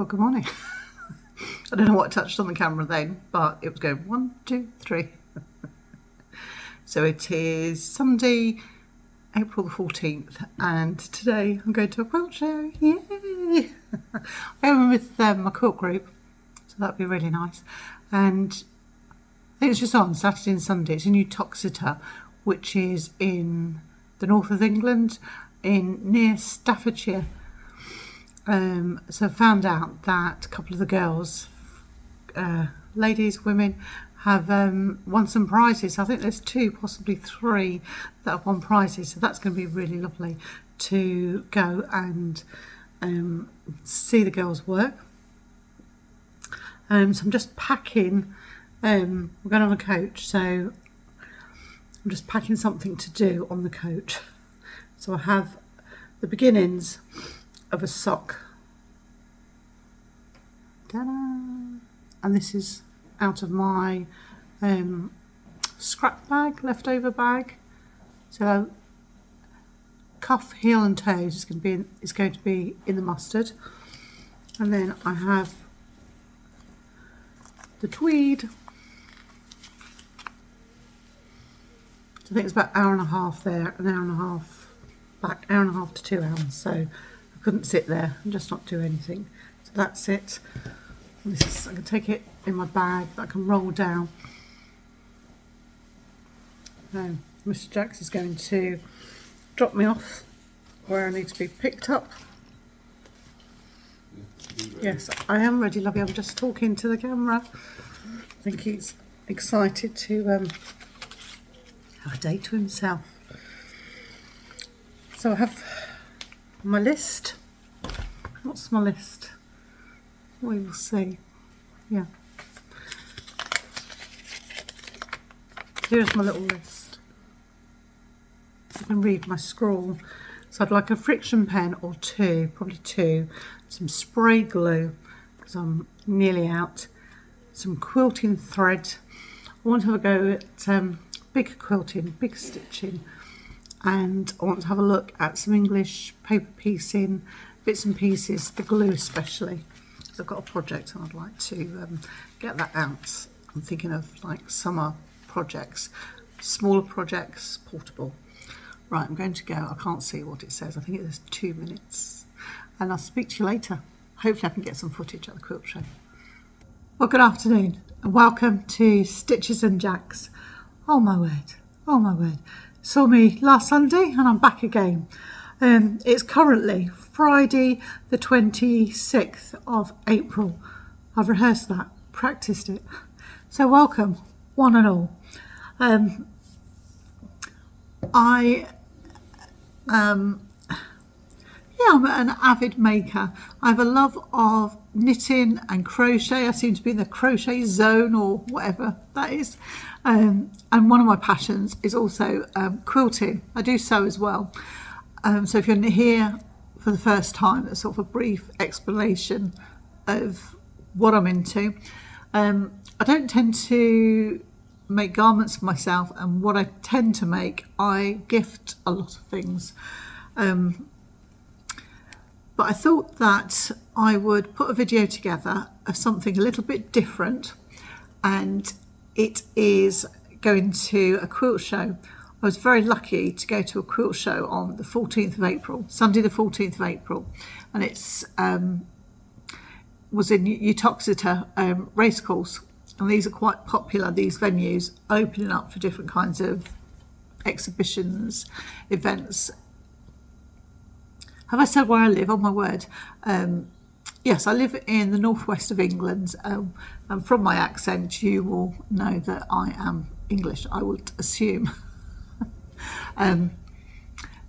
good morning. I don't know what I touched on the camera then, but it was going 1, 2, 3. So it is Sunday, April the 14th, and today I'm going to a quilt show. Yay! I'm going with my quilt group, so that'd be really nice. And I think it's just on Saturday and Sunday. It's in Uttoxeter, which is in the north of England, near Staffordshire. So I found out that a couple of the girls, ladies, women, have won some prizes. I think there's 2, possibly 3 that have won prizes. So that's going to be really lovely to go and see the girls work. So I'm just packing. We're going on a coach, so I'm just packing something to do on the coach. So I have the beginnings of a sock. Ta-da! And this is out of my scrap bag, leftover bag. So cuff, heel and toes is going to be in the mustard. And then I have the tweed. So I think it's about an hour and a half there, an hour and a half back, hour and a half to 2 hours. So I couldn't sit there and just not do anything. So that's it. I can take it in my bag that I can roll down. Now, Mr. Jax is going to drop me off where I need to be picked up. Yes, I am ready, lovey. I'm just talking to the camera. I think he's excited to have a day to himself. So I have my list. What's my list? We will see. Yeah. Here's my little list. You can read my scrawl. So I'd like a friction pen or 2, probably 2. Some spray glue, because I'm nearly out. Some quilting thread. I want to have a go at big quilting, big stitching. And I want to have a look at some English paper piecing, bits and pieces, the glue especially. I've got a project and I'd like to get that out. I'm thinking of like summer projects, smaller projects, portable. Right, I'm going to go. I can't see what it says. I think it is 2 minutes. And I'll speak to you later. Hopefully I can get some footage at the quilt show. Well, good afternoon and welcome to Stitches and Jacks. Oh my word, oh my word. Saw me last Sunday and I'm back again. It's currently Friday the 26th of April. I've rehearsed that, practiced it. So welcome, one and all. I'm an avid maker. I have a love of knitting and crochet. I seem to be in the crochet zone or whatever that is. And one of my passions is also quilting. I do sew as well. So if you're here for the first time, that's sort of a brief explanation of what I'm into. I don't tend to make garments for myself, and what I tend to make, I gift a lot of things. But I thought that I would put a video together of something a little bit different, and it is going to a quilt show. I was very lucky to go to a quilt show on the 14th of April, Sunday the 14th of April, and it's was in Uttoxeter Racecourse, and these are quite popular, these venues, opening up for different kinds of exhibitions, events. Have I said where I live? Oh my word. Yes, I live in the northwest of England, and from my accent you will know that I am English, I would assume.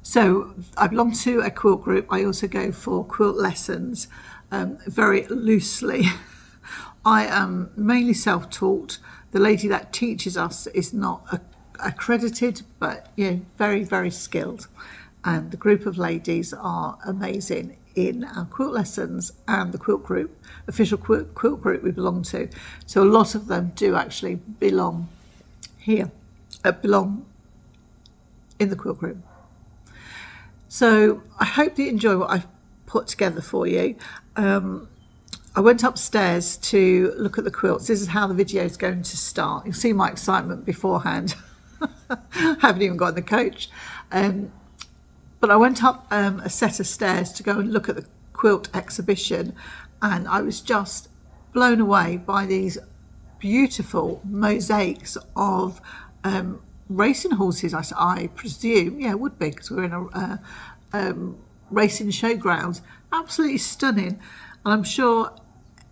So I belong to a quilt group. I also go for quilt lessons, very loosely. I am mainly self-taught. The lady that teaches us is not accredited, but very, very skilled. And the group of ladies are amazing in our quilt lessons and the quilt group, official quilt group we belong to. So a lot of them do actually belong here, belong in the quilt group. So I hope you enjoy what I've put together for you. I went upstairs to look at the quilts. This is how the video is going to start. You'll see my excitement beforehand. I haven't even got in the coach. But I went up a set of stairs to go and look at the quilt exhibition, and I was just blown away by these beautiful mosaics of racing horses, I presume. Yeah, it would be, because we're in a racing showground. Absolutely stunning. And I'm sure,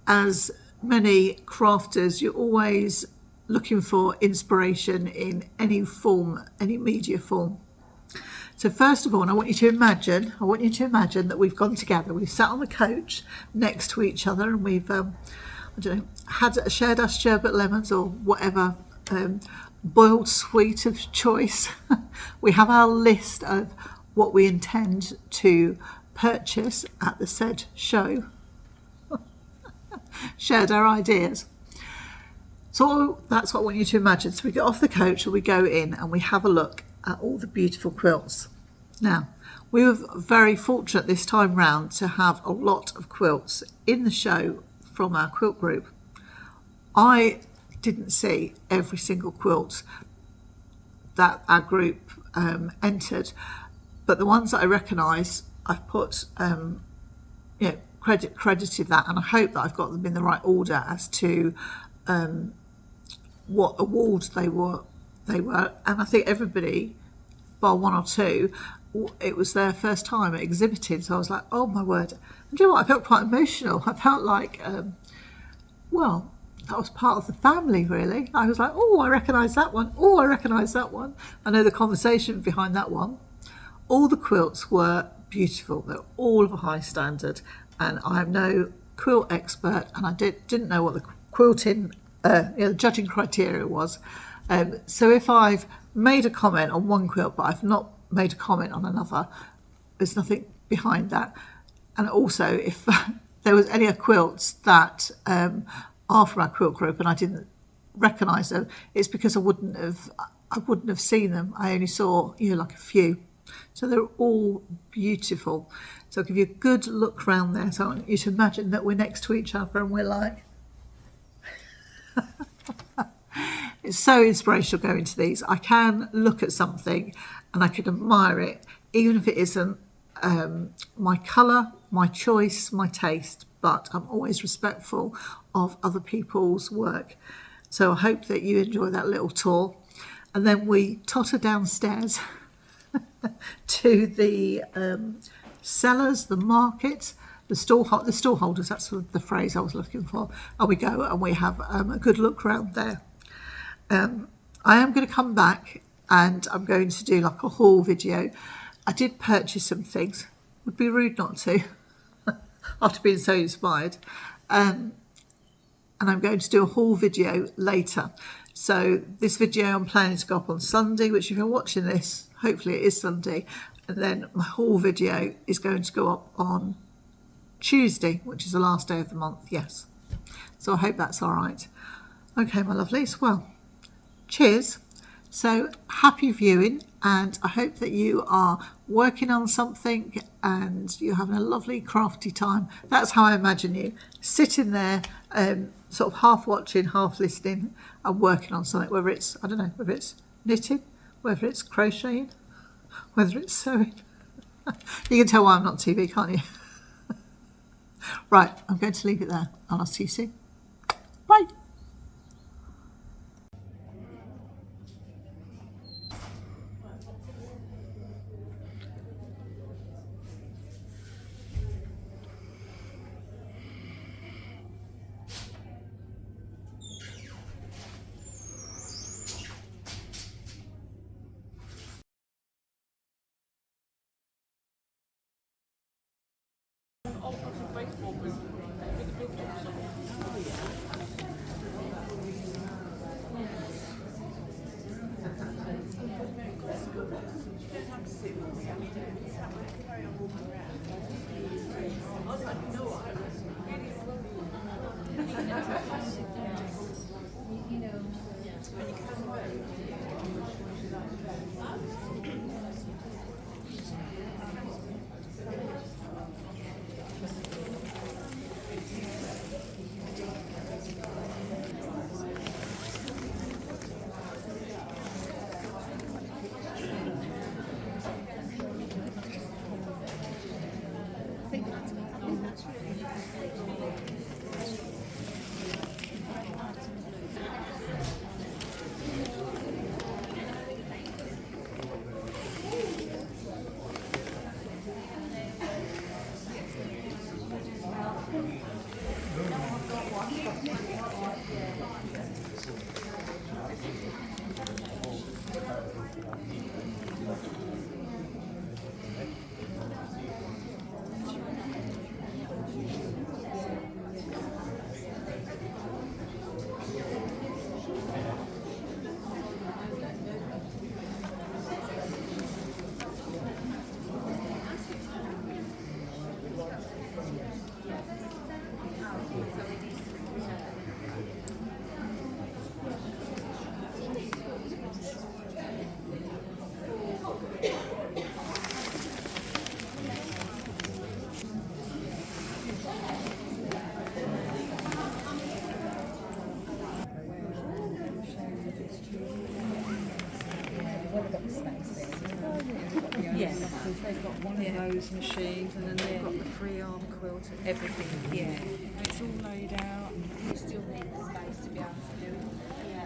as many crafters, you're always looking for inspiration in any form, any media form. So first of all, I want you to imagine that we've gone together. We've sat on the coach next to each other, and we've, shared our sherbet lemons or whatever boiled sweet of choice. We have our list of what we intend to purchase at the said show. Shared our ideas. So that's what I want you to imagine. So we get off the coach and we go in and we have a look at all the beautiful quilts. Now, we were very fortunate this time round to have a lot of quilts in the show from our quilt group. I didn't see every single quilt that our group entered, but the ones that I recognised, I've put credited that, and I hope that I've got them in the right order as to what awards they were. And I think everybody, bar one or two, it was their first time exhibiting. So I was like, oh my word! And do you know what? I felt quite emotional. I felt like, well, that was part of the family, really. I was like, oh, I recognise that one. Oh, I recognise that one. I know the conversation behind that one. All the quilts were beautiful. They're all of a high standard. And I am no quilt expert, and I didn't know what the quilting, the judging criteria was. So if I've made a comment on one quilt, but I've not made a comment on another, there's nothing behind that. And also, if there was any quilts that are from our quilt group and I didn't recognise them, it's because I wouldn't have seen them. I only saw like a few. So they're all beautiful. So I'll give you a good look round there. So I want you to imagine that we're next to each other and we're like, it's so inspirational going to these. I can look at something and I can admire it, even if it isn't my colour, my choice, my taste, but I'm always respectful of other people's work. So I hope that you enjoy that little tour. And then we totter downstairs to the sellers, the market, the stallholders, that's the phrase I was looking for. And we go and we have a good look around there. I am going to come back and I'm going to do like a haul video. I did purchase some things. Would be rude not to, after being so inspired. And I'm going to do a haul video later. So this video I'm planning to go up on Sunday, which if you're watching this, hopefully it is Sunday. And then my haul video is going to go up on Tuesday, which is the last day of the month, yes. So I hope that's all right. Okay, my lovelies, well, cheers. So happy viewing, and I hope that you are working on something and you're having a lovely crafty time. That's how I imagine you, sitting there, sort of half watching, half listening and working on something, whether it's, I don't know, whether it's knitting, whether it's crocheting, whether it's sewing. You can tell why I'm not TV, can't you? Right, I'm going to leave it there. I'll see you soon. Bye. Yeah, because they've got one of those machines, and then they've got the free arm quilt, everything. Yeah, it's all laid out. You still need the space to be able to do it. Yeah.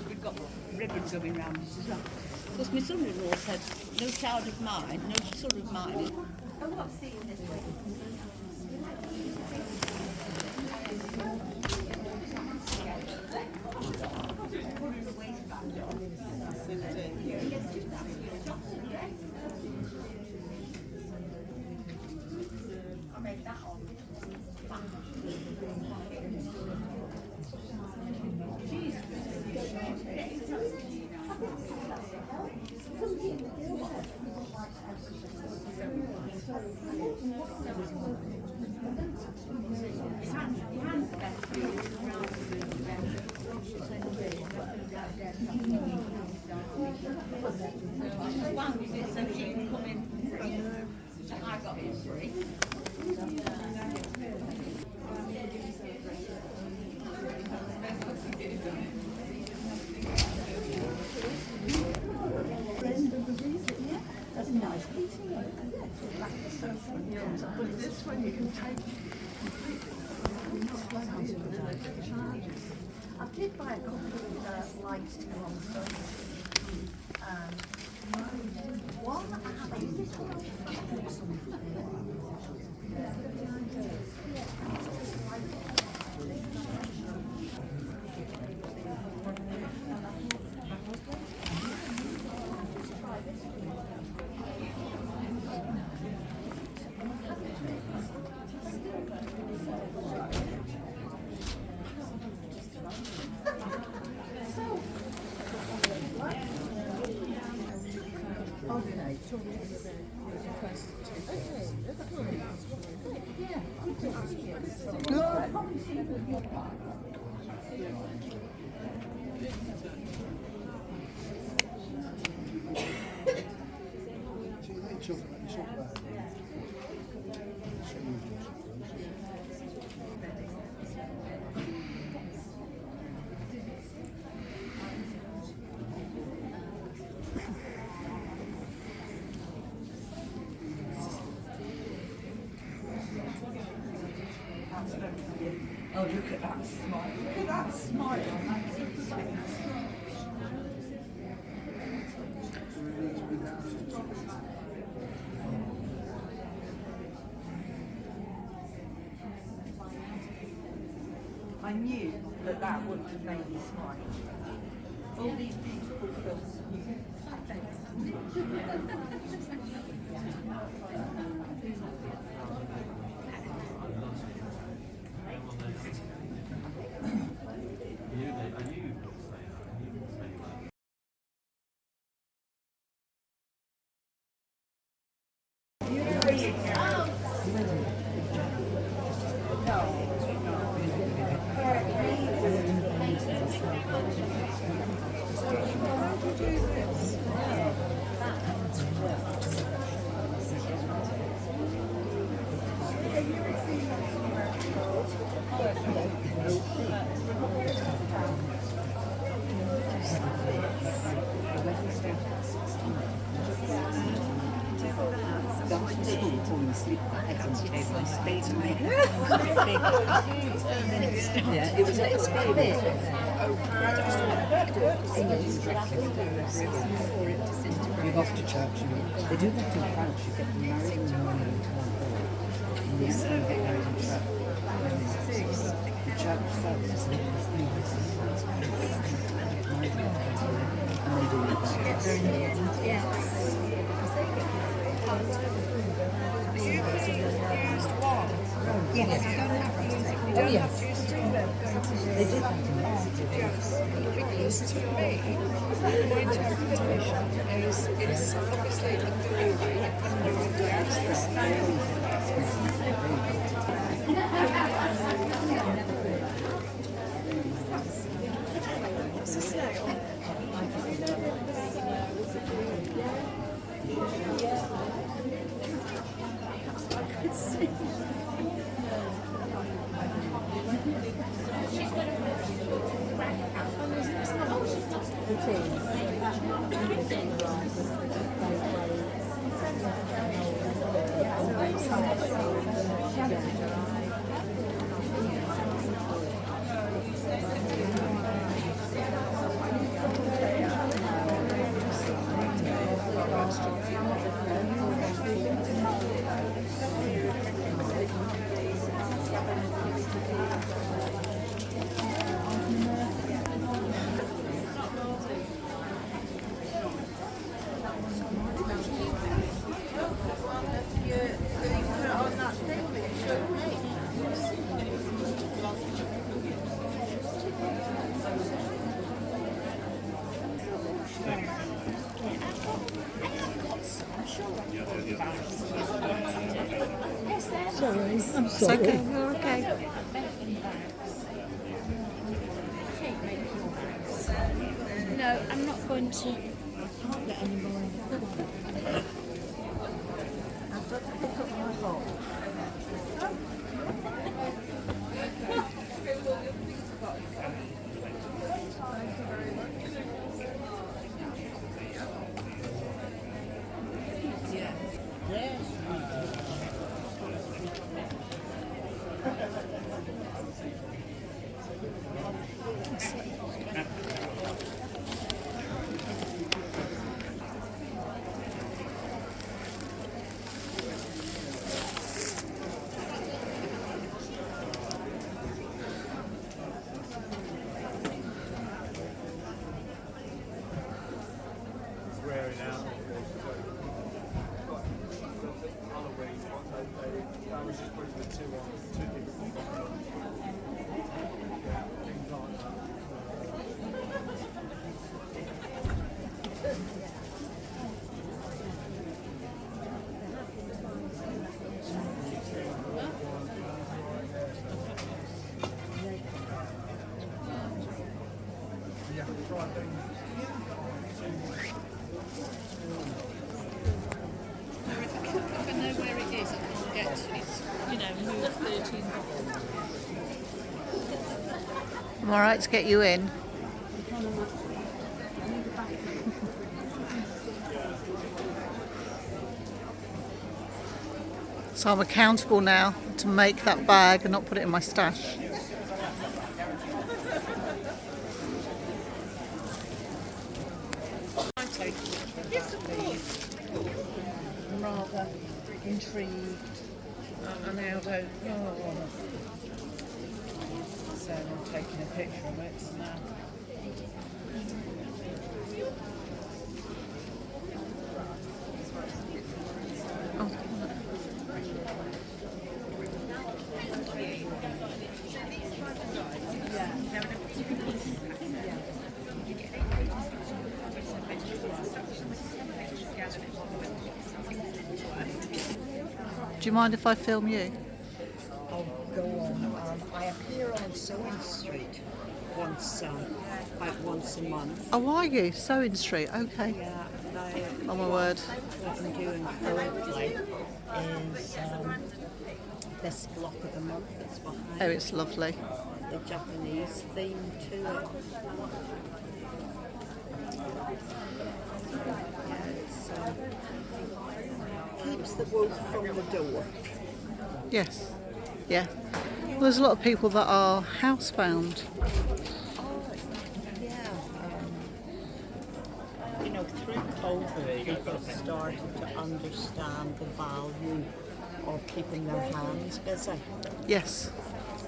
We've got ribbons going round this as well. Because my son-in-law said, no child of mine, no son of mine. Oh, what's seeing this way? I'll make that on. So she can come in free. I got it free. That's a nice piece. But this one you can take. I did buy a couple of lights to go on the stove. One, I have this one. Okay. Oh, look at that smile. Look at that smile. I knew that that would have made me smile. All these beautiful quilts. Yeah, it was an experience. You're off to church. They do that in France. You get married in the morning and in the evening get married in church. The church service is and they do it. Yes, you don't have to use it. You don't have to use it. They did that in Mexico. Because for me, my interpretation is it's obviously a theory and the snail. It's a snail. I could see. I'm sorry. It's okay. You're okay. No, I'm not going to get any more. I've got to pick up my box. If I know where it is, I'll get to it. You know, move 13. I'm all right to get you in. So I'm accountable now to make that bag and not put it in my stash. Yes, of course. I'm rather intrigued. I now don't. Oh. So I'm taking a picture of it now. Do you mind if I film you? Oh, go on. I appear on Sewing Street once, about once a month. Oh, are you? Sewing Street, okay. Yeah, and Oh my word. what I'm doing currently is this block of the month that's behind Oh, it's lovely. the Japanese theme to it. Yeah, it's, keeps the wolf from the door. Yes. Yeah. Well, there's a lot of people that are housebound. Yeah, you know, through COVID, people have started to understand the value of keeping their hands busy Yes.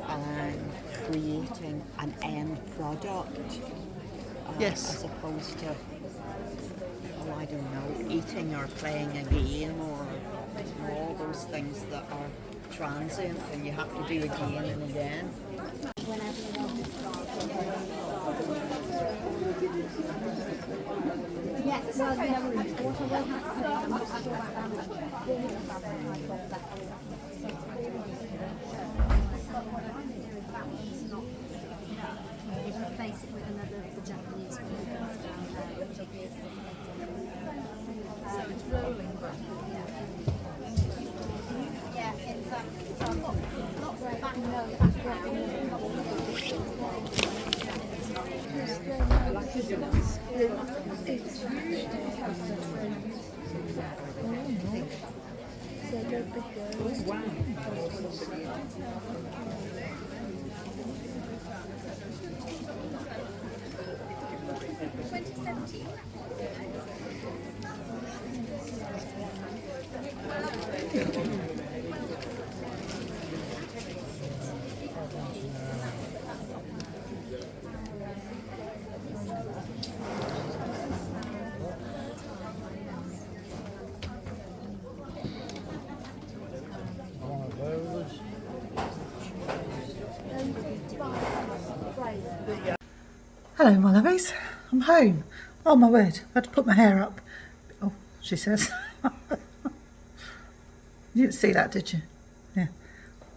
and creating an end product, Yes. as opposed to, oh, I don't know, eating or playing a game or all those things that are transient and you have to do again and again. Yes, well, what I will have to say, I'm not sure about replace it with another the Japanese one down there. So it's rolling, but yeah, it's not very back, Hello, my lovies. I'm home. Oh my word, I had to put my hair up. Oh, she says. You didn't see that, did you? Yeah.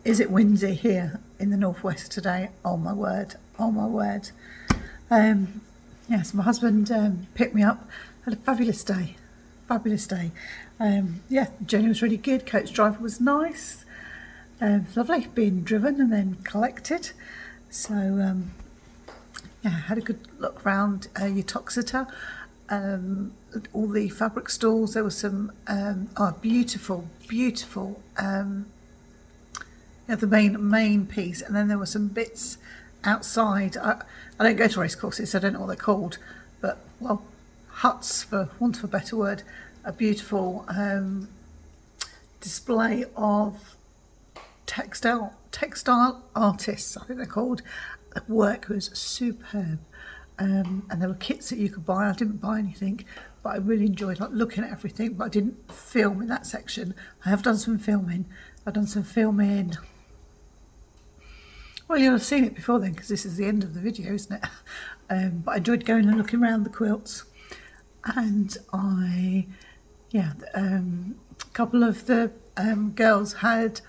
Is it windy here in the northwest today? Oh my word. Oh my word. Yes, my husband picked me up. Had a fabulous day. Fabulous day. Yeah, the journey was really good. Coach driver was nice. Lovely being driven and then collected. So yeah, had a good look around Uttoxeter, all the fabric stalls. There were some beautiful yeah, the main piece, and then there were some bits outside. I don't go to race courses, so I don't know what they're called, but well, huts, for want of a better word, a beautiful display of textile artists, I think they're called. The work was superb, and there were kits that you could buy. I didn't buy anything, but I really enjoyed looking at everything, but I didn't film in that section. I have done some filming. I've done some filming. Well, you'll have seen it before then, because this is the end of the video, isn't it? But I enjoyed going and looking around the quilts, and a couple of the girls had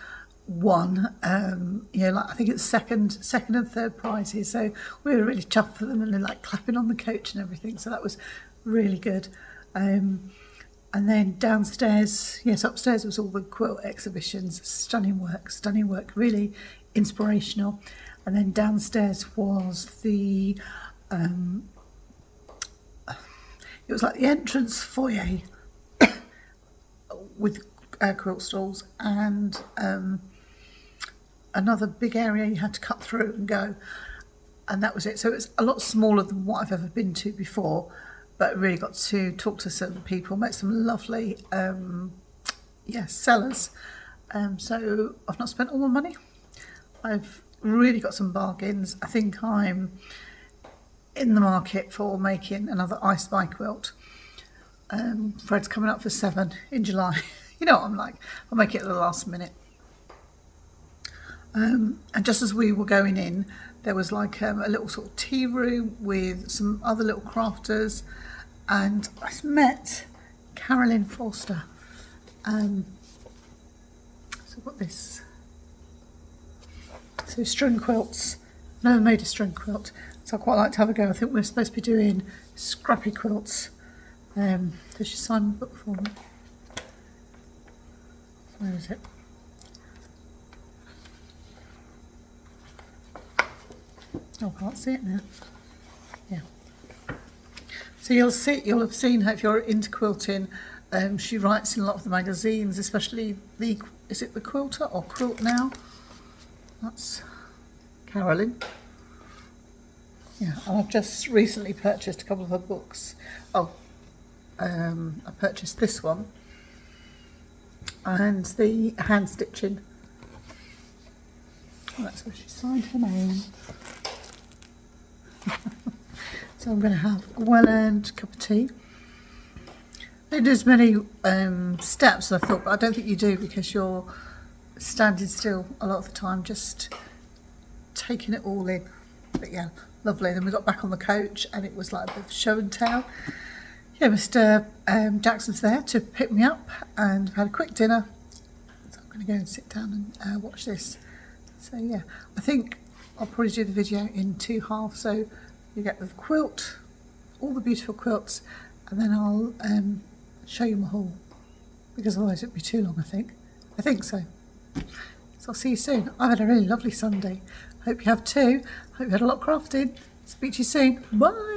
won, like I think it's second and third prizes. So we were really chuffed for them and they're like clapping on the coach and everything. So that was really good. And then downstairs, upstairs was all the quilt exhibitions. Stunning work, really inspirational. And then downstairs was the, it was like the entrance foyer with quilt stalls and another big area you had to cut through and go, and that was it. So it's a lot smaller than what I've ever been to before, but really got to talk to some people, met some lovely sellers. So I've not spent all my money. I've really got some bargains. I think I'm in the market for making another I Spy quilt. Fred's coming up for 7 in July. You know what I'm like, I'll make it at the last minute. And just as we were going in, there was like a little sort of tea room with some other little crafters, and I met Carollyn Foster. So I've got this. So string quilts. Never made a string quilt, so I quite like to have a go. I think we're supposed to be doing scrappy quilts. So she signed the book for me. Where is it? Oh, I can't see it now. Yeah. So you'll have seen her if you're into quilting. She writes in a lot of the magazines, especially is it the Quilter or Quilt Now? That's Carollyn. Yeah, and I've just recently purchased a couple of her books. I purchased this one and the hand stitching. Oh, that's where she signed her name. So I'm going to have a well-earned cup of tea. I didn't do as many steps as I thought, but I don't think you do because you're standing still a lot of the time, just taking it all in. But yeah, lovely. Then we got back on the coach and it was like a bit of show and tell. Yeah, Mr. Jackson's there to pick me up and I've had a quick dinner. So I'm going to go and sit down and watch this. So yeah, I think I'll probably do the video in 2 halves. So you get the quilt, all the beautiful quilts, and then I'll show you my haul, because otherwise it'd be too long, I think so. So I'll see you soon. I've had a really lovely Sunday. Hope you have too. Hope you had a lot of crafting. Speak to you soon. Bye.